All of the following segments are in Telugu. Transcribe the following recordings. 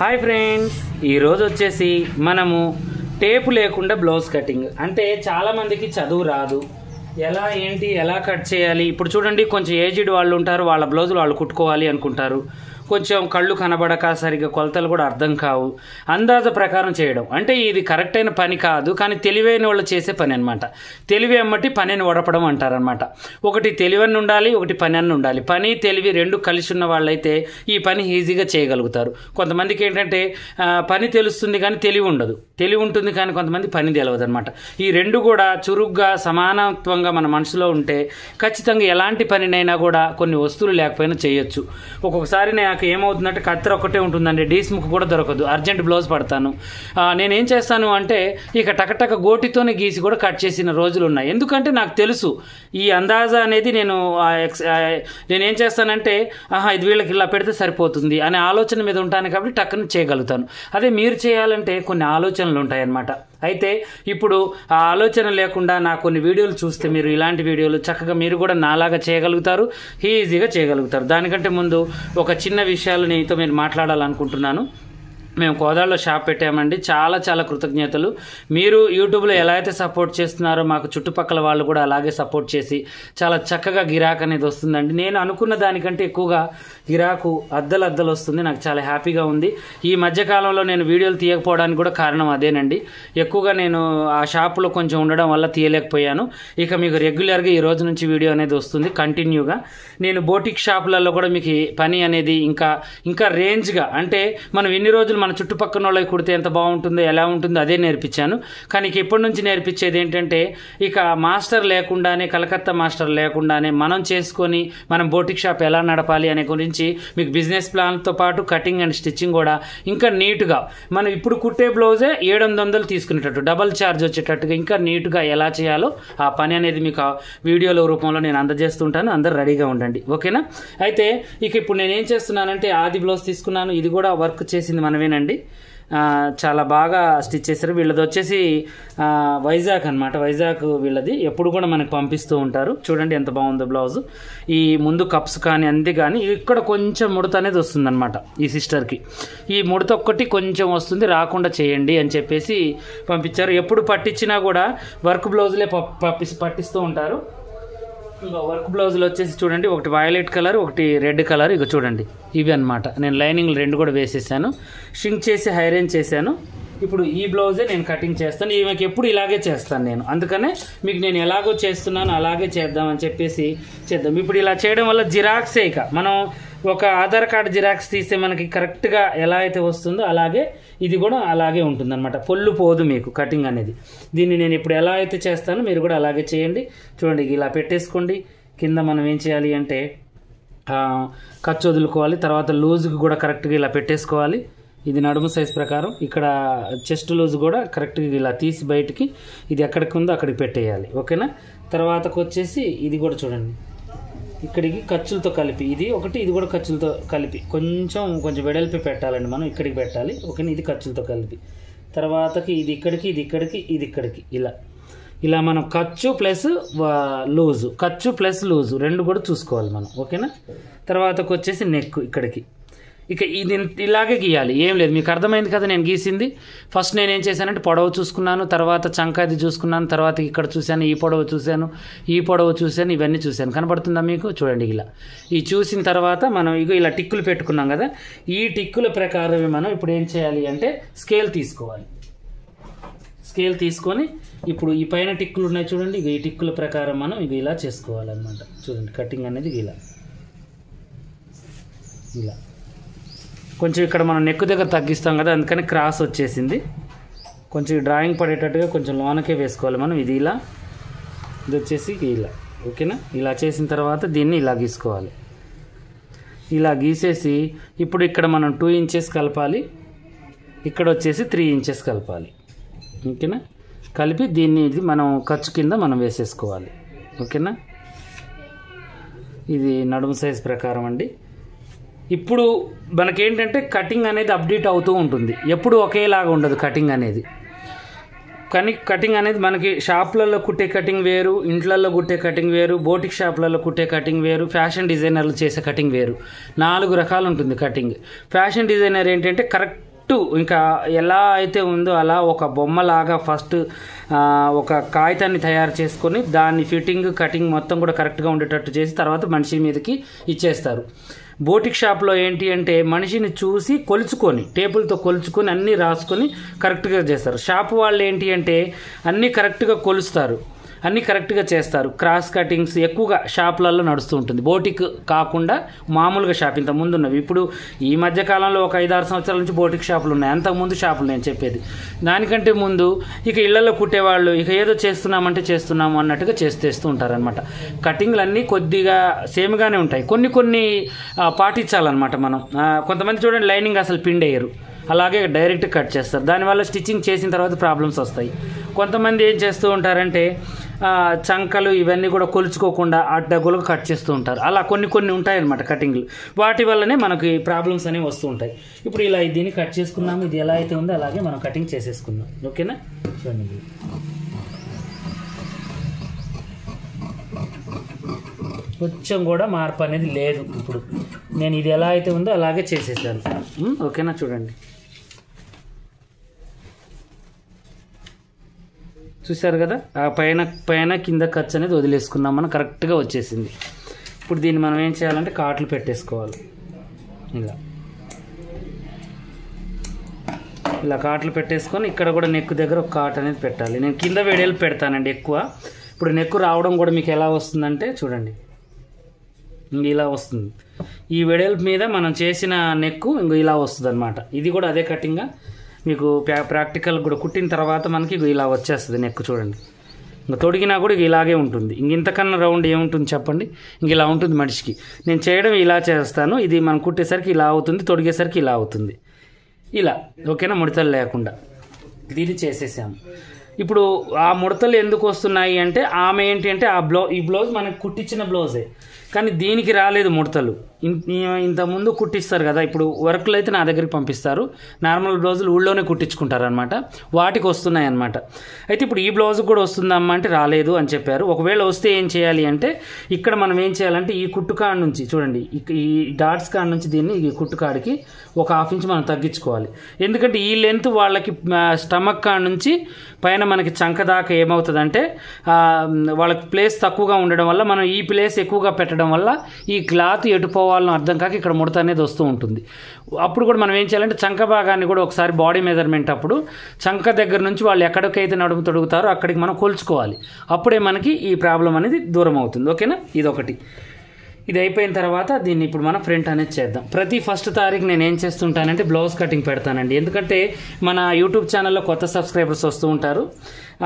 హాయ్ ఫ్రెండ్స్, ఈరోజు వచ్చేసి మనము టేపు లేకుండా బ్లౌజ్ కటింగ్ అంటే చాలామందికి చదువు రాదు. ఎలా కట్ చేయాలి. ఇప్పుడు చూడండి, కొంచెం ఏజ్డ్ వాళ్ళు ఉంటారు, వాళ్ళ బ్లౌజులు వాళ్ళు కుట్టుకోవాలి అనుకుంటారు. కొంచెం కళ్ళు కనబడక సరిగ్గా కొలతలు కూడా అర్థం కావు. అందాజ ప్రకారం చేయడం అంటే ఇది కరెక్ట్ అయిన పని కాదు, కానీ తెలివైన వాళ్ళు చేసే పని అనమాట. తెలివి అమ్మటి పనిని వడపడం అంటారనమాట. ఒకటి తెలివని ఉండాలి, ఒకటి పని అని ఉండాలి. పని తెలివి రెండు కలిసి ఉన్న వాళ్ళైతే ఈ పని ఈజీగా చేయగలుగుతారు. కొంతమందికి ఏంటంటే పని తెలుస్తుంది కానీ తెలివి ఉండదు, తెలివి ఉంటుంది కానీ కొంతమంది పని తెలియదు అనమాట. ఈ రెండు కూడా చురుగ్గా సమానత్వంగా మన మనసులో ఉంటే ఖచ్చితంగా ఎలాంటి పనినైనా కూడా కొన్ని వస్తువులు లేకపోయినా చేయొచ్చు. ఒక్కొక్కసారి నాకు ఏమవుతుందంటే కత్తెర ఒక్కటే ఉంటుందండి, డీస్ ముక్క కూడా దొరకదు, అర్జెంట్ బ్లౌజ్ పడతాను. నేనేం చేస్తాను అంటే ఇక టకటక గోటితోనే గీసి కూడా కట్ చేసిన రోజులు ఉన్నాయి. ఎందుకంటే నాకు తెలుసు ఈ అందాజా అనేది నేనేం చేస్తానంటే ఇది వీళ్ళకి ఇలా పెడితే సరిపోతుంది అనే ఆలోచన మీద ఉంటాను కాబట్టి టక్కున చేయగలుగుతాను. అదే మీరు చేయాలంటే కొన్ని ఆలోచనలు ఉంటాయన్నమాట. అయితే ఇప్పుడు ఆ ఆలోచన లేకుండా నా కొన్ని వీడియోలు చూస్తే మీరు ఇలాంటి వీడియోలు చక్కగా మీరు కూడా నాలాగా చేయగలుగుతారు, ఈజీగా చేయగలుగుతారు. దానికంటే ముందు ఒక చిన్న విషయాలు నీతో మీరు మాట్లాడాలనుకుంటున్నాను. మేము కోదాడలో షాప్ పెట్టామండి. చాలా కృతజ్ఞతలు. మీరు యూట్యూబ్లో ఎలా అయితే సపోర్ట్ చేస్తున్నారో మాకు చుట్టుపక్కల వాళ్ళు కూడా అలాగే సపోర్ట్ చేసి చాలా చక్కగా గిరాక్ అనేది వస్తుందండి. నేను అనుకున్న దానికంటే ఎక్కువగా గిరాకు అద్దలు వస్తుంది. నాకు చాలా హ్యాపీగా ఉంది. ఈ మధ్యకాలంలో నేను వీడియోలు తీయకపోవడానికి కూడా కారణం అదేనండి. ఎక్కువగా నేను ఆ షాపులో కొంచెం ఉండడం వల్ల తీయలేకపోయాను. ఇక మీకు రెగ్యులర్గా ఈ రోజు నుంచి వీడియో అనేది వస్తుంది కంటిన్యూగా. నేను బోటిక్ షాపులలో కూడా మీకు పని అనేది ఇంకా రేంజ్గా, అంటే మనం ఎన్ని రోజులు మన చుట్టుపక్కల వాళ్ళకి కుడితే ఎంత బాగుంటుందో ఎలా ఉంటుందో అదే నేర్పించాను. కానీ ఇప్పటి నుంచి నేర్పించేది ఏంటంటే ఇక మాస్టర్ లేకుండానే, కలకత్తా మాస్టర్ లేకుండానే మనం చేసుకొని మనం బోటిక్ షాప్ ఎలా నడపాలి అనే గురించి మీకు బిజినెస్ ప్లాన్తో పాటు కటింగ్ అండ్ స్టిచ్చింగ్ కూడా ఇంకా నీట్గా, మనం ఇప్పుడు కుట్టే బ్లౌజే 700 తీసుకునేటట్టు డబల్ ఛార్జ్ వచ్చేటట్టుగా ఇంకా నీట్గా ఎలా చేయాలో ఆ పని అనేది మీకు వీడియోల రూపంలో నేను అందజేస్తుంటాను. అందరు రెడీగా ఉండండి, ఓకేనా? అయితే ఇక ఇప్పుడు నేనేం చేస్తున్నానంటే ఆది బ్లౌజ్ తీసుకున్నాను. ఇది కూడా వర్క్ చేసింది మనమేనండి. చాలా బాగా స్టిచ్ చేశారు. వీళ్ళది వచ్చేసి వైజాగ్ అనమాట. వైజాగ్ వీళ్ళది. ఎప్పుడు కూడా మనకు పంపిస్తూ ఉంటారు. చూడండి ఎంత బాగుందో బ్లౌజ్. ఈ ముందు కప్స్ కానీ అంతే, కానీ ఇక్కడ కొంచెం ముడత అనేది వస్తుందన్నమాట ఈ సిస్టర్కి. ఈ ముడత ఒక్కటి కొంచెం వస్తుంది, రాకుండా చేయండి అని చెప్పేసి పంపించారు. ఎప్పుడు పట్టించినా కూడా వర్క్ బ్లౌజులే పట్టిస్తూ ఉంటారు. ఇంకా వర్క్ బ్లౌజులు వచ్చేసి చూడండి, ఒకటి వైలెట్ కలర్, ఒకటి రెడ్ కలర్. ఇక చూడండి ఇవి అనమాట. నేను లైనింగ్లు రెండు కూడా వేసేసాను, షింక్ చేసి హైరేంజ్ చేశాను. ఇప్పుడు ఈ బ్లౌజే నేను కటింగ్ చేస్తాను. ఈమెకి ఎప్పుడు ఇలాగే చేస్తాను నేను, అందుకనే మీకు నేను ఎలాగో చేస్తున్నాను అలాగే చేద్దామని చెప్పేసి చేద్దాం. ఇప్పుడు ఇలా చేయడం వల్ల జిరాక్సే, ఇక మనం ఒక ఆధార్ కార్డు జిరాక్స్ తీస్తే మనకి కరెక్ట్గా ఎలా అయితే వస్తుందో అలాగే ఇది కూడా అలాగే ఉంటుందన్నమాట. పొల్లు పోదు మీకు కటింగ్ అనేది. దీన్ని నేను ఇప్పుడు ఎలా అయితే చేస్తానో మీరు కూడా అలాగే చేయండి. చూడండి ఇలా పెట్టేసుకోండి. కింద మనం ఏం చేయాలి అంటే ఖర్చు వదులుకోవాలి. తర్వాత లూజ్కి కూడా కరెక్ట్గా ఇలా పెట్టేసుకోవాలి. ఇది నడుము సైజ్ ప్రకారం. ఇక్కడ చెస్ట్ లూజ్ కూడా కరెక్ట్గా ఇలా తీసి బయటికి ఇది ఎక్కడికి ఉందో అక్కడికి పెట్టేయాలి, ఓకేనా? తర్వాతకు వచ్చేసి ఇది కూడా చూడండి, ఇక్కడికి ఖర్చులతో కలిపి ఇది ఒకటి, ఇది కూడా ఖర్చులతో కలిపి కొంచెం వెడల్పి పెట్టాలండి మనం. ఇక్కడికి పెట్టాలి, ఓకేనా? ఇది ఖర్చులతో కలిపి. తర్వాతకి ఇది ఇక్కడికి, ఇది ఇక్కడికి, ఇది ఇక్కడికి, ఇలా మనం ఖర్చు ప్లస్ లూజు రెండు కూడా చూసుకోవాలి మనం, ఓకేనా? తర్వాతకు వచ్చేసి నెక్ ఇక్కడికి. ఇక ఇది ఇలాగే గీయాలి, ఏం లేదు. మీకు అర్థమైంది కదా నేను గీసింది. ఫస్ట్ నేను ఏం చేశానంటే పొడవు చూసుకున్నాను, తర్వాత చంకాది చూసుకున్నాను, తర్వాత ఇక్కడ చూశాను, ఈ పొడవు చూశాను, ఇవన్నీ చూశాను. కనపడుతుందా మీకు? చూడండి ఇలా. ఈ చూసిన తర్వాత మనం ఇలా టిక్కులు పెట్టుకున్నాం కదా, ఈ టిక్కుల ప్రకారమే మనం ఇప్పుడు ఏం చేయాలి అంటే స్కేల్ తీసుకోవాలి. స్కేల్ తీసుకొని ఇప్పుడు ఈ పైన టిక్కులు ఉన్నాయి చూడండి, ఈ టిక్కుల ప్రకారం మనం ఇలా చేసుకోవాలన్నమాట. చూడండి కటింగ్ అనేది ఇలా కొంచెం ఇక్కడ మనం నెక్ దగ్గర తగ్గిస్తాం కదా, అందుకని క్రాస్ వచ్చేసింది. కొంచెం డ్రాయింగ్ పడేటట్టుగా కొంచెం లోనకే వేసుకోవాలి మనం. ఇది వచ్చేసి ఇలా, ఓకేనా? ఇలా చేసిన తర్వాత దీన్ని ఇలా గీసుకోవాలి. ఇలా గీసేసి ఇప్పుడు ఇక్కడ మనం 2 ఇంచెస్ కలపాలి, ఇక్కడ వచ్చేసి 3 ఇంచెస్ కలపాలి, ఓకేనా? కలిపి ఇది మనం ఖర్చు కింద మనం వేసేసుకోవాలి, ఓకేనా? ఇది నడుము సైజ్ ప్రకారం అండి. ఇప్పుడు మనకేంటంటే కటింగ్ అనేది అప్డేట్ అవుతూ ఉంటుంది, ఎప్పుడు ఒకేలాగా ఉండదు కటింగ్ అనేది. కానీ కటింగ్ అనేది మనకి షాప్లలో కుట్టే కటింగ్ వేరు, ఇంట్లలో కుట్టే కటింగ్ వేరు, బోటిక్ షాప్లలో కుట్టే కటింగ్ వేరు, ఫ్యాషన్ డిజైనర్లు చేసే కటింగ్ వేరు. 4 రకాలు ఉంటుంది కటింగ్. ఫ్యాషన్ డిజైనర్ ఏంటంటే కరెక్ట్ కరెక్ట్ ఇంకా ఎలా అయితే ఉందో అలా ఒక బొమ్మలాగా ఫస్ట్ ఒక కాగితాన్ని తయారు చేసుకొని దాన్ని ఫిట్టింగ్ కటింగ్ మొత్తం కూడా కరెక్ట్గా ఉండేటట్టు చేసి తర్వాత మనిషి మీదకి ఇచ్చేస్తారు. బోటిక్ షాప్లో ఏంటి అంటే మనిషిని చూసి కొలుచుకొని టేబుల్తో కొలుచుకొని అన్నీ రాసుకొని కరెక్ట్గా చేస్తారు. షాప్ వాళ్ళు ఏంటి అంటే అన్నీ కరెక్ట్గా కొలుస్తారు, అన్నీ కరెక్ట్గా చేస్తారు. క్రాస్ కటింగ్స్ ఎక్కువగా షాపులలో నడుస్తూ ఉంటుంది. బోటిక్ కాకుండా మామూలుగా షాప్ ఇంత ముందు ఉన్నవి. ఇప్పుడు ఈ మధ్యకాలంలో ఒక 5-6 సంవత్సరాల నుంచి బోటిక్ షాపులు ఉన్నాయి. అంతకుముందు షాపులు నేను చెప్పేది. దానికంటే ముందు ఇక ఇళ్లలో కుట్టేవాళ్ళు ఇక ఏదో చేస్తున్నామంటే చేస్తున్నాము అన్నట్టుగా చేస్తూ ఉంటారనమాట. కటింగ్లు అన్నీ కొద్దిగా సేమ్గానే ఉంటాయి. కొన్ని పాటించాలన్నమాట మనం. కొంతమంది చూడండి లైనింగ్ అసలు పిండేయరు, అలాగే డైరెక్ట్ కట్ చేస్తారు. దానివల్ల స్టిచ్చింగ్ చేసిన తర్వాత ప్రాబ్లమ్స్ వస్తాయి. కొంతమంది ఏం చేస్తూ ఉంటారంటే చంకలు ఇవన్నీ కూడా కొలుచుకోకుండా అడ్డగోలుగా కట్ చేస్తూ ఉంటారు. అలా కొన్ని ఉంటాయన్నమాట కటింగ్లు. వాటి వల్లనే మనకి ప్రాబ్లమ్స్ అనేవి వస్తూ ఉంటాయి. ఇప్పుడు ఇలా దీన్ని కట్ చేసుకున్నాము. ఇది ఎలా అయితే ఉందో అలాగే మనం కటింగ్ చేసేసుకుందాం. ఓకేనా? చూడండి, కొంచెం కూడా మార్పు అనేది లేదు. ఇప్పుడు నేను ఇది ఎలా అయితే ఉందో అలాగే చేసేసాను. ఓకేనా? చూడండి, చూసారు కదా, ఆ పైన కింద ఖర్చు అనేది వదిలేసుకున్నాం మనం, కరెక్ట్గా వచ్చేసింది. ఇప్పుడు దీన్ని మనం ఏం చేయాలంటే కాట్లు పెట్టేసుకోవాలి. ఇలా కాట్లు పెట్టేసుకొని ఇక్కడ కూడా నెక్ దగ్గర ఒక కాట్ అనేది పెట్టాలి. నేను కింద వేడేలు పెడతానండి ఎక్కువ. ఇప్పుడు నెక్ రావడం కూడా మీకు ఎలా వస్తుందంటే చూడండి, ఇలా వస్తుంది. ఈ వెడల్పు మీద మనం చేసిన నెక్ ఇంకో ఇలా వస్తుంది అనమాట. ఇది కూడా అదే కటింగ్గా మీకు ప్రాక్టికల్ కూడా కుట్టిన తర్వాత మనకి ఇలా వచ్చేస్తుంది నెక్. చూడండి, ఇంకా తొడిగినా కూడా ఇలాగే ఉంటుంది. ఇంతకన్నా రౌండ్ ఏముంటుంది చెప్పండి? ఇలా ఉంటుంది మనిషికి. నేను చేయడం ఇలా చేస్తాను. ఇది మనం కుట్టేసరికి ఇలా అవుతుంది, తొడిగేసరికి ఇలా అవుతుంది. ఇలా ఓకేనా? ముడతలు లేకుండా ఇది చేసేసాము. ఇప్పుడు ఆ ముడతలు ఎందుకు వస్తున్నాయి అంటే ఆమె ఏంటి అంటే ఈ బ్లౌజ్ మనకు కుట్టించిన బ్లౌజే, కానీ దీనికి రాలేదు ముడతలు. ఇంతకుముందు కుట్టిస్తారు కదా, ఇప్పుడు వర్క్లు అయితే నా దగ్గరికి పంపిస్తారు. నార్మల్ బ్లౌజులు ఊళ్ళోనే కుట్టించుకుంటారు అనమాట, వాటికి వస్తున్నాయి అనమాట. అయితే ఇప్పుడు ఈ బ్లౌజ్ కూడా వస్తుందమ్మా అంటే రాలేదు అని చెప్పారు. ఒకవేళ వస్తే ఏం చేయాలి అంటే ఇక్కడ మనం ఏం చేయాలంటే ఈ కుట్టు కాడ నుంచి చూడండి, ఈ డాట్స్ కాడ నుంచి దీన్ని ఈ కుట్టు కాడికి ఒక 1/2 ఇంచ్ మనం తగ్గించుకోవాలి. ఎందుకంటే ఈ లెంత్ వాళ్ళకి స్టమక్ కాడ నుంచి పైన మనకి చంక దాకా ఏమవుతుందంటే వాళ్ళకి ప్లేస్ తక్కువగా ఉండడం వల్ల మనం ఈ ప్లేస్ ఎక్కువగా పెట్టడం వల్ల ఈ క్లాత్ ఎటు పోవాలని అర్థం కాక ఇక్కడ ముడత అనేది వస్తూ ఉంటుంది. అప్పుడు కూడా మనం ఏం చేయాలంటే చంక భాగాన్ని కూడా ఒకసారి బాడీ మెజర్మెంట్ అప్పుడు చంక దగ్గర నుంచి వాళ్ళు ఎక్కడికైతే నడుము తొడుగుతారో అక్కడికి మనం కొలుచుకోవాలి. అప్పుడే మనకి ఈ ప్రాబ్లం అనేది దూరం అవుతుంది. ఓకేనా? ఇదొకటి. ఇది అయిపోయిన తర్వాత దీన్ని ఇప్పుడు మనం ఫ్రంట్ అనేది చేద్దాం. ప్రతి 1st తారీఖు నేను ఏం చేస్తుంటానంటే బ్లౌజ్ కటింగ్ పెడతానండి. ఎందుకంటే మన యూట్యూబ్ ఛానల్లో కొత్త సబ్స్క్రైబర్స్ వస్తూ ఉంటారు.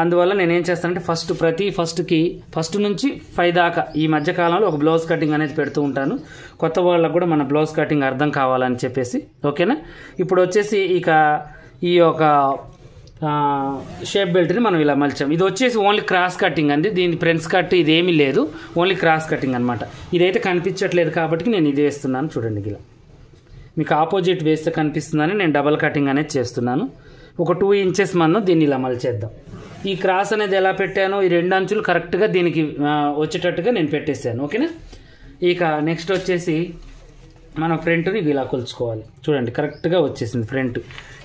అందువల్ల నేనేం చేస్తానంటే ప్రతి ఫస్ట్ నుంచి 5 దాకా ఈ మధ్యకాలంలో ఒక బ్లౌజ్ కటింగ్ అనేది పెడుతూ ఉంటాను. కొత్త వాళ్ళకు కూడా మన బ్లౌజ్ కటింగ్ అర్థం కావాలని చెప్పేసి. ఓకేనా? ఇప్పుడు వచ్చేసి ఇక ఈ యొక్క షేప్ బెల్ట్ని మనం ఇలా మలిచాం. ఇది వచ్చేసి ఓన్లీ క్రాస్ కటింగ్ అండి, దీని ఫ్రెండ్స్ కట్ ఇదేమీ లేదు, ఓన్లీ క్రాస్ కటింగ్ అనమాట. ఇదైతే కనిపించట్లేదు కాబట్టి నేను ఇది వేస్తున్నాను. చూడండి, ఇలా మీకు ఆపోజిట్ వేస్తే కనిపిస్తుందని నేను డబల్ కటింగ్ అనేది చేస్తున్నాను. ఒక 2 ఇంచెస్ మనం దీన్ని ఇలా మలిచేద్దాం. ఈ క్రాస్ అనేది ఎలా పెట్టానో ఈ 2 అంచులు కరెక్ట్గా దీనికి వచ్చేటట్టుగా నేను పెట్టేసాను. ఓకేనా? ఇక నెక్స్ట్ వచ్చేసి మనం ఫ్రంట్ని ఇలా కొలుచుకోవాలి. చూడండి, కరెక్ట్గా వచ్చేసింది ఫ్రంట్.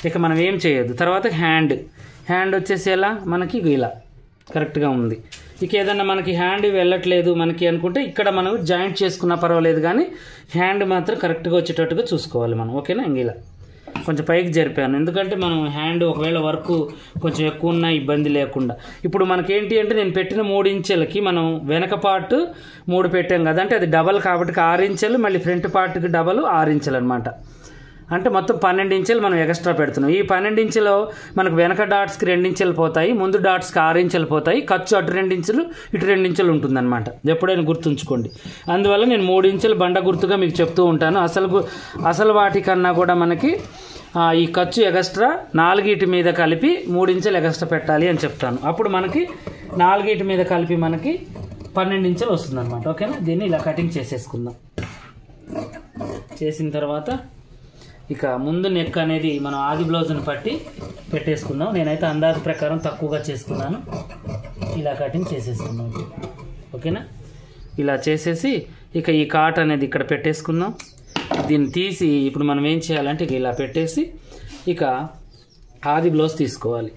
ఇక మనం ఏం చేయొద్దు. తర్వాత హ్యాండ్ వచ్చేసి ఎలా మనకి ఇలా కరెక్ట్గా ఉంది. ఇక ఏదన్నా మనకి హ్యాండ్ వెళ్ళట్లేదు మనకి అనుకుంటే ఇక్కడ మనం జాయింట్ చేసుకున్నా పర్వాలేదు, కానీ హ్యాండ్ మాత్రం కరెక్ట్గా వచ్చేటట్టుగా చూసుకోవాలి మనం. ఓకేనా? ఇలా కొంచెం పైకి జరిపాను, ఎందుకంటే మనం హ్యాండ్ ఒకవేళ వర్క్ కొంచెం ఎక్కువ ఉన్నా ఇబ్బంది లేకుండా. ఇప్పుడు మనకేంటి అంటే నేను పెట్టిన 3 ఇంచులకి మనం వెనక పార్ట్ 3 పెట్టాం కదా, అంటే అది డబల్ కాబట్టి 6 ఇంచులు, మళ్ళీ ఫ్రంట్ పార్ట్కి డబల్ 6 ఇంచులు అనమాట. అంటే మొత్తం 12 ఇంచులు మనం ఎక్స్ట్రా పెడుతున్నాం. ఈ 12 ఇంచులో మనకు వెనక డాట్స్కి 2 ఇంచులు పోతాయి, ముందు డాట్స్కి 6 ఇంచులు పోతాయి. ఖర్చు అటు 2 ఇంచులు ఇటు 2 ఇంచులు ఉంటుందన్నమాట. ఎప్పుడైనా గుర్తుంచుకోండి. అందువల్ల నేను 3 ఇంచులు బండ గుర్తుగా మీకు చెప్తూ ఉంటాను. అసలు వాటికన్నా కూడా మనకి ఈ ఖర్చు ఎక్స్ట్రా 4 మీద కలిపి 3 ఇంచులు ఎక్స్ట్రా పెట్టాలి అని చెప్తాను. అప్పుడు మనకి 4 మీద కలిపి మనకి 12 ఇంచులు వస్తుంది అనమాట. ఓకేనా? దీన్ని ఇలా కటింగ్ చేసేసుకుందాం. చేసిన తర్వాత ఇక ముందు నెక్ అనేది మనం ఆది బ్లౌజ్ని పట్టి పెట్టేసుకుందాం. నేనైతే అందాజు ప్రకారం తక్కువగా చేసుకున్నాను. ఇలా కటింగ్ చేసేసుకుందాం. ఓకేనా? ఇలా చేసేసి ఇక ఈ కాట్ అనేది ఇక్కడ పెట్టేసుకుందాం. దీన్ని తీసి ఇప్పుడు మనం ఏం చేయాలంటే ఇక ఇలా పెట్టేసి ఇక ఆది బ్లౌజ్ తీసుకోవాలి.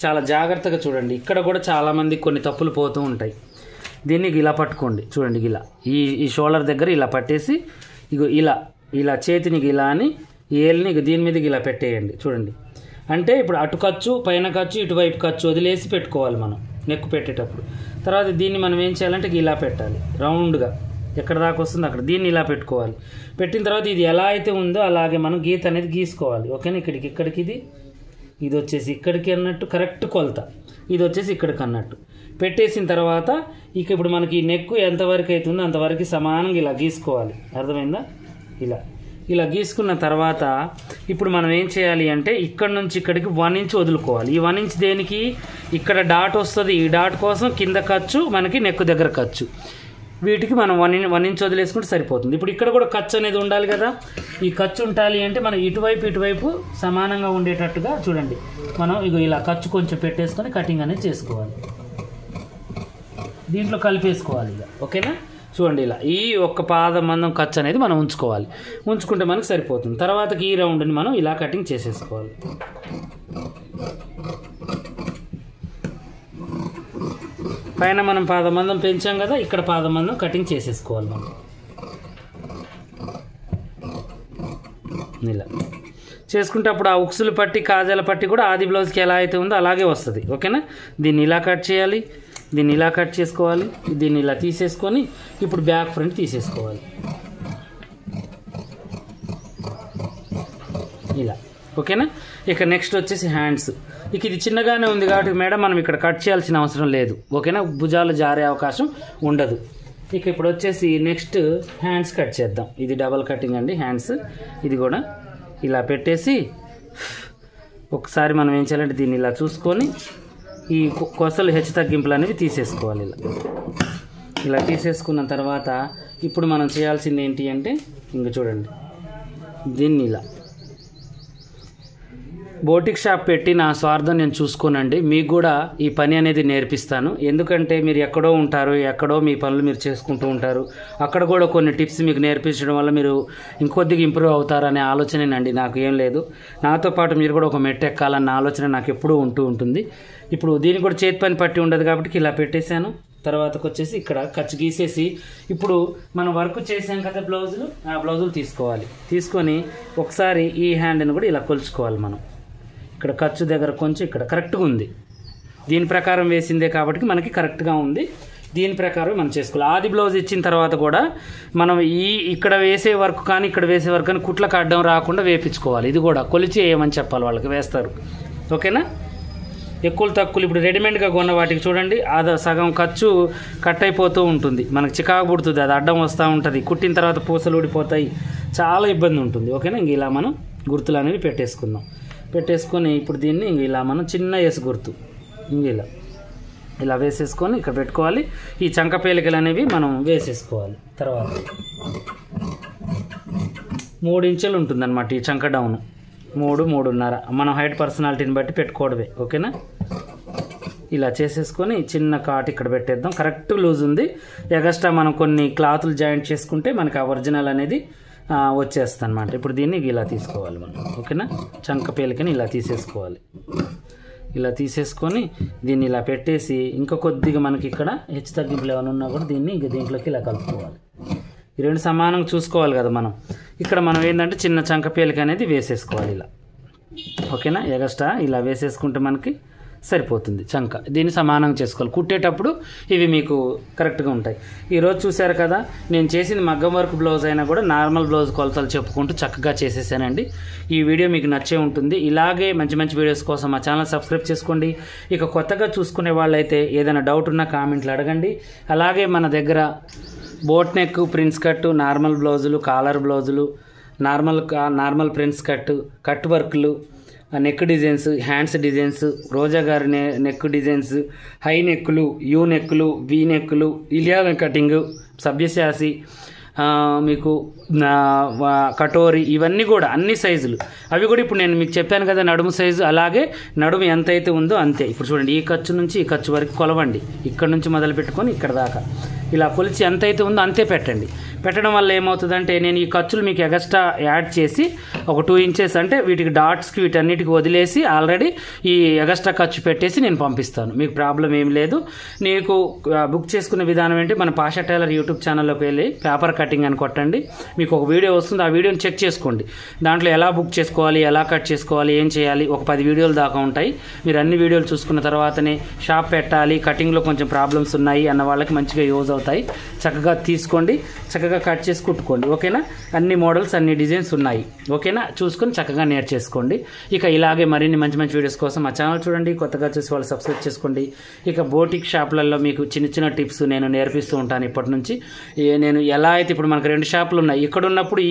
చాలా జాగ్రత్తగా చూడండి. ఇక్కడ కూడా చాలామంది కొన్ని తప్పులు పోతూ ఉంటాయి. దీన్ని ఇలా పట్టుకోండి. చూడండి ఇలా ఈ షోల్డర్ దగ్గర ఇలా పట్టేసి ఇగో ఇలా చేతిని ఇలా అని ఏల్ని ఇక దీని మీదకి ఇలా పెట్టేయండి. చూడండి, అంటే ఇప్పుడు అటు ఖర్చు పైన ఖర్చు ఇటువైపు ఖర్చు వదిలేసి పెట్టుకోవాలి మనం నెక్ పెట్టేటప్పుడు. తర్వాత దీన్ని మనం ఏం చేయాలంటే ఇలా పెట్టాలి రౌండ్గా, ఎక్కడ దాకా వస్తుందో అక్కడ దీన్ని ఇలా పెట్టుకోవాలి. పెట్టిన తర్వాత ఇది ఎలా అయితే ఉందో అలాగే మనం గీత అనేది గీసుకోవాలి. ఓకేనా, ఇక్కడికి ఇది వచ్చేసి ఇక్కడికి అన్నట్టు కరెక్ట్ కొలత, ఇది వచ్చేసి ఇక్కడికి అన్నట్టు పెట్టేసిన తర్వాత ఇక ఇప్పుడు మనకి ఈ నెక్ ఎంతవరకు అవుతుందో అంతవరకు సమానంగా ఇలా గీసుకోవాలి. అర్థమైందా? ఇలా గీసుకున్న తర్వాత ఇప్పుడు మనం ఏం చేయాలి అంటే ఇక్కడ నుంచి ఇక్కడికి 1 ఇంచ్ వదులుకోవాలి. ఈ 1 ఇంచ్ దేనికి? ఇక్కడ డాట్ వస్తుంది, ఈ డాట్ కోసం కింద ఖర్చు మనకి నెక్ దగ్గర ఖర్చు, వీటికి మనం 1 ఇంచ్ వదిలేసుకుంటే సరిపోతుంది. ఇప్పుడు ఇక్కడ కూడా ఖర్చు అనేది ఉండాలి కదా. ఈ ఖర్చు ఉండాలి అంటే మనం ఇటువైపు సమానంగా ఉండేటట్టుగా చూడండి. మనం ఇలా ఖర్చు కొంచెం పెట్టేసుకొని కటింగ్ అనేది చేసుకోవాలి. దీంట్లో కలిపేసుకోవాలి ఇక. ఓకేనా, చూడండి ఇలా ఈ ఒక్క పాదం మందం ఖర్చు అనేది మనం ఉంచుకుంటే మనకు సరిపోతుంది. తర్వాతకి ఈ రౌండ్ని మనం ఇలా కటింగ్ చేసేసుకోవాలి. పైన మనం పాదమందం పెంచాం కదా, ఇక్కడ పాదమందం కటింగ్ చేసేసుకోవాలి మనం. ఇలా చేసుకుంటే అప్పుడు ఆ ఉక్సులు పట్టి కాజాల పట్టి కూడా ఆది బ్లౌజ్కి ఎలా అయితే ఉందో అలాగే వస్తుంది. ఓకేనా, దీన్ని ఇలా కట్ చేయాలి, దీన్ని ఇలా కట్ చేసుకోవాలి, దీన్ని ఇలా తీసేసుకొని ఇప్పుడు బ్యాక్ ఫ్రంట్ తీసేసుకోవాలి ఇలా. ఓకేనా, ఇక నెక్స్ట్ వచ్చేసి హ్యాండ్స్. ఇక ఇది చిన్నగానే ఉంది కాబట్టి మేడం మనం ఇక్కడ కట్ చేయాల్సిన అవసరం లేదు. ఓకేనా, భుజాలు జారే అవకాశం ఉండదు. ఇక ఇప్పుడు వచ్చేసి నెక్స్ట్ హ్యాండ్స్ కట్ చేద్దాం. ఇది డబల్ కటింగ్ అండి హ్యాండ్స్. ఇది కూడా ఇలా పెట్టేసి ఒకసారి మనం ఏం చేయాలంటే దీన్ని ఇలా చూసుకొని ఈ కొసలు హెచ్చు తగ్గింపులు అనేవి తీసేసుకోవాలి. ఇలా తీసేసుకున్న తర్వాత ఇప్పుడు మనం చేయాల్సింది ఏంటి అంటే ఇంక చూడండి, దీన్ని ఇలా బోటిక్ షాప్ పెట్టి నా స్వార్థం నేను చూసుకోనండి. మీకు కూడా ఈ పని అనేది నేర్పిస్తాను. ఎందుకంటే మీరు ఎక్కడో ఉంటారు, ఎక్కడో మీ పనులు మీరు చేసుకుంటూ ఉంటారు. అక్కడ కూడా కొన్ని టిప్స్ మీకు నేర్పించడం వల్ల మీరు ఇంకొద్దిగా ఇంప్రూవ్ అవుతారనే ఆలోచనేనండి, నాకు ఏం లేదు. నాతో పాటు మీరు కూడా ఒక మెట్టు ఎక్కాలన్న ఆలోచన నాకు ఎప్పుడూ ఉంటుంది. ఇప్పుడు దీనికి కూడా చేతి పని పట్టి ఉండదు కాబట్టి ఇలా పెట్టేశాను. తర్వాతకు వచ్చేసి ఇక్కడ ఖర్చు గీసేసి ఇప్పుడు మనం వర్క్ చేసాం కదా ఆ బ్లౌజులు తీసుకోవాలి. తీసుకొని ఒకసారి ఈ హ్యాండ్ని కూడా ఇలా కొలుచుకోవాలి మనం. ఇక్కడ ఖర్చు దగ్గర కొంచెం ఇక్కడ కరెక్ట్గా ఉంది, దీని ప్రకారం వేసిందే కాబట్టి మనకి కరెక్ట్గా ఉంది. దీని ప్రకారం మనం చేసుకోవాలి. ఆది బ్లౌజ్ ఇచ్చిన తర్వాత కూడా మనం ఇక్కడ వేసే వర్క్ కానీ ఇక్కడ వేసే వర్క్ కానీ కుట్లకు అడ్డం రాకుండా వేయించుకోవాలి. ఇది కూడా కొలిచి వేయమని చెప్పాలి, వాళ్ళకి వేస్తారు. ఓకేనా, ఎక్కువలు తక్కువలు ఇప్పుడు రెడీమేడ్గా కొన్న వాటికి చూడండి సగం ఖర్చు కట్ అయిపోతూ ఉంటుంది, మనకు చికాకు పుడుతుంది, అది అడ్డం వస్తూ ఉంటుంది, కుట్టిన తర్వాత పూసలు ఊడిపోతాయి, చాలా ఇబ్బంది ఉంటుంది. ఓకేనా, ఇంక ఇలా మనం గుర్తులు అనేవి పెట్టేసుకొని ఇప్పుడు దీన్ని ఇంక ఇలా మనం చిన్న ఎస్ గుర్తు ఇంక ఇలా వేసేసుకొని ఇక్కడ పెట్టుకోవాలి. ఈ చంక పేలికలు అనేవి మనం వేసేసుకోవాలి. తర్వాత 3 ఇంచులు ఉంటుందన్నమాట ఈ చంక డౌన్, 3-3.5 మనం హైట్ పర్సనాలిటీని బట్టి పెట్టుకోవడమే. ఓకేనా, ఇలా చేసేసుకొని చిన్న కాట్ ఇక్కడ పెట్టేద్దాం. కరెక్ట్ లూజ్ ఉంది. ఎగస్ట్రా మనం కొన్ని క్లాతులు జాయింట్ చేసుకుంటే మనకి ఆ ఒరిజినల్ అనేది వచ్చేస్తుంది అనమాట. ఇప్పుడు దీన్ని ఇలా తీసుకోవాలి మనం. ఓకేనా, చంక పేలికని ఇలా తీసేసుకోవాలి. ఇలా తీసేసుకొని దీన్ని ఇలా పెట్టేసి ఇంకా కొద్దిగా మనకి ఇక్కడ హెచ్చు తగ్గింపులు ఏమైనా ఉన్నా కూడా దీన్ని దీంట్లోకి ఇలా కలుపుకోవాలి. ఈ రెండు సమానంగా చూసుకోవాలి కదా మనం. ఇక్కడ మనం ఏంటంటే చిన్న చంక పేలిక అనేది వేసేసుకోవాలి ఇలా. ఓకేనా, ఎగస్ట్రా ఇలా వేసేసుకుంటే మనకి సరిపోతుంది చంక. దీన్ని సమానంగా చేసుకోవాలి. కుట్టేటప్పుడు ఇవి మీకు కరెక్ట్గా ఉంటాయి. ఈరోజు చూశారు కదా, నేను చేసింది మగ్గం వర్క్ బ్లౌజ్ అయినా కూడా నార్మల్ బ్లౌజ్ కొలతలు చెప్పుకుంటూ చక్కగా చేసేసానండి. ఈ వీడియో మీకు నచ్చే ఉంటుంది. ఇలాగే మంచి మంచి వీడియోస్ కోసం మా ఛానల్ సబ్స్క్రైబ్ చేసుకోండి. ఇక కొత్తగా చూసుకునే వాళ్ళైతే ఏదైనా డౌట్ ఉన్నా కామెంట్లు అడగండి. అలాగే మన దగ్గర boat neck, prince cut, normal బ్లౌజులు, కాలర్ బ్లౌజులు, నార్మల్ ప్రిన్స్ కట్ వర్క్లు, neck designs, hands designs, Roja గారి నెక్ డిజైన్స్, హై నెక్కులు, యూ నెక్కులు, వీ నెక్కులు, ఇలియా కటింగ్, సభ్యశాసి, మీకు కటోరి, ఇవన్నీ కూడా అన్ని సైజులు. అవి కూడా ఇప్పుడు నేను మీకు చెప్పాను కదా నడుము సైజు, అలాగే నడుము ఎంత అయితే ఉందో అంతే. ఇప్పుడు చూడండి, ఈ ఖర్చు నుంచి ఈ ఖర్చు వరకు కొలవండి. ఇక్కడ నుంచి మొదలు పెట్టుకొని ఇక్కడ దాకా ఇలా కొలిచి ఎంత అయితే ఉందో అంతే పెట్టండి. పెట్టడం వల్ల ఏమవుతుందంటే నేను ఈ ఖర్చులు మీకు ఎగస్ట్రా యాడ్ చేసి ఒక 2 ఇంచెస్ అంటే వీటికి డాట్స్కి వీటన్నిటికి వదిలేసి ఆల్రెడీ ఈ ఎగస్ట్రా ఖర్చు పెట్టేసి నేను పంపిస్తాను. మీకు ప్రాబ్లం ఏం లేదు. నీకు బుక్ చేసుకునే విధానం ఏంటి, మన పాషా టైలర్ యూట్యూబ్ ఛానల్లోకి వెళ్ళి పేపర్ కటింగ్ అని కొట్టండి, మీకు ఒక వీడియో వస్తుంది. ఆ వీడియోని చెక్ చేసుకోండి. దాంట్లో ఎలా బుక్ చేసుకోవాలి, ఎలా కట్ చేసుకోవాలి, ఏం చేయాలి, ఒక 10 వీడియోలు దాకా ఉంటాయి. మీరు అన్ని వీడియోలు చూసుకున్న తర్వాతనే షాప్ పెట్టాలి, కటింగ్లో కొంచెం ప్రాబ్లమ్స్ ఉన్నాయి అన్న వాళ్ళకి మంచిగా యూజ్ అవుతాయి. చక్కగా తీసుకోండి, చక్కగా కట్ చేసి కుట్టుకోండి. ఓకేనా? అన్ని మోడల్స్ అన్ని డిజైన్స్ ఉన్నాయి. ఓకేనా? చూసుకొని చక్కగా నేర్చేసుకోండి. ఇక ఇలాగే మరిన్ని మంచి మంచి వీడియోస్ కోసం మా ఛానల్ చూడండి. కొత్తగా చూసి వాళ్ళు సబ్స్క్రైబ్ చేసుకోండి. ఇక బోటిక్ షాపులలో మీకు చిన్న చిన్న టిప్స్ నేను నేర్పిస్తూ ఉంటాను ఇప్పటి నుంచి. నేను ఎలా అయితే ఇప్పుడు మనకు 2 షాపులు ఉన్నాయి. ఇక్కడ ఉన్నప్పుడు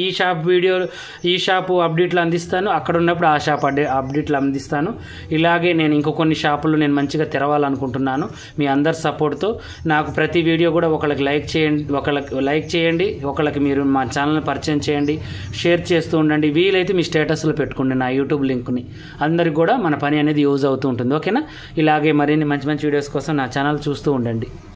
ఈ షాపు అప్డేట్లు అందిస్తాను, అక్కడ ఉన్నప్పుడు ఆ షాప్ అప్డేట్లు అందిస్తాను. ఇలాగే నేను ఇంకో కొన్ని షాపులు నేను మంచిగా తెరవాలనుకుంటున్నాను. మీ అందరి సపోర్ట్తో నాకు ప్రతి వీడియో కూడా ఒకళ్ళకి లైక్ చేయండి, ఒకళ్ళకి మీరు మా ఛానల్ని పరిచయం చేయండి, షేర్ చేస్తూ ఉండండి. వీలైతే మీ స్టేటస్లో పెట్టుకోండి నా యూట్యూబ్ లింక్ని. అందరికి కూడా మన పని అనేది యూజ్ అవుతూ ఉంటుంది. ఓకేనా? ఇలాగే మరిన్ని మంచి మంచి వీడియోస్ కోసం నా ఛానల్ చూస్తూ ఉండండి.